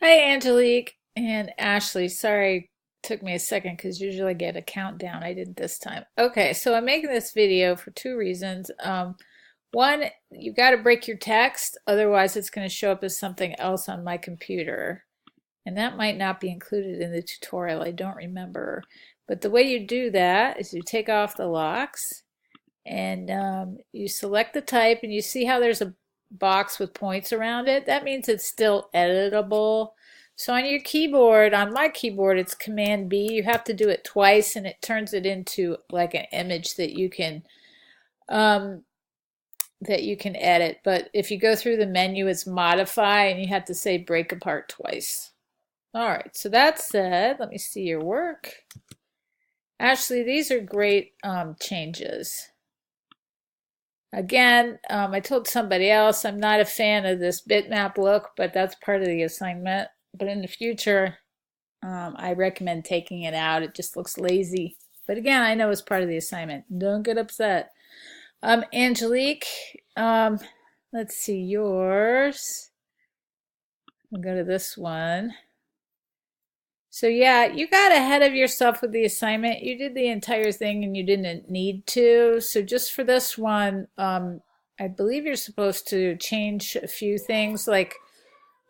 Hi, Angelique and Ashley. Sorry, it took me a second because usually I get a countdown. I didn't this time. Okay, so I'm making this video for two reasons. One, you got to break your text, otherwise it's going to show up as something else on my computer. And that might not be included in the tutorial. I don't remember. But the way you do that is you take off the locks and you select the type, and you see how there's a box with points around it. That means it's still editable. So on your keyboard, on my keyboard, it's Command B. You have to do it twice, and it turns it into like an image um, that you can edit. But if you go through the menu, it's Modify, and you have to say Break Apart twice. All right. So that said, let me see your work. Ashley, these are great changes. Again, I told somebody else I'm not a fan of this bitmap look, but that's part of the assignment. But in the future, I recommend taking it out. It just looks lazy. But again, I know it's part of the assignment. Don't get upset. Angelique, let's see yours. I'll go to this one. So yeah, you got ahead of yourself with the assignment. You did the entire thing and you didn't need to. So just for this one, I believe you're supposed to change a few things. Like,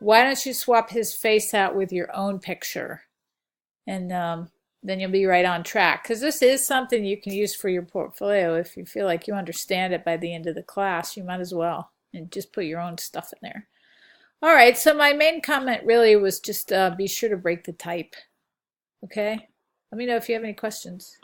why don't you swap his face out with your own picture? And then you'll be right on track. Because this is something you can use for your portfolio. If you feel like you understand it by the end of the class, you might as well. And just put your own stuff in there. All right, so my main comment really was just be sure to break the type. Okay? Let me know if you have any questions.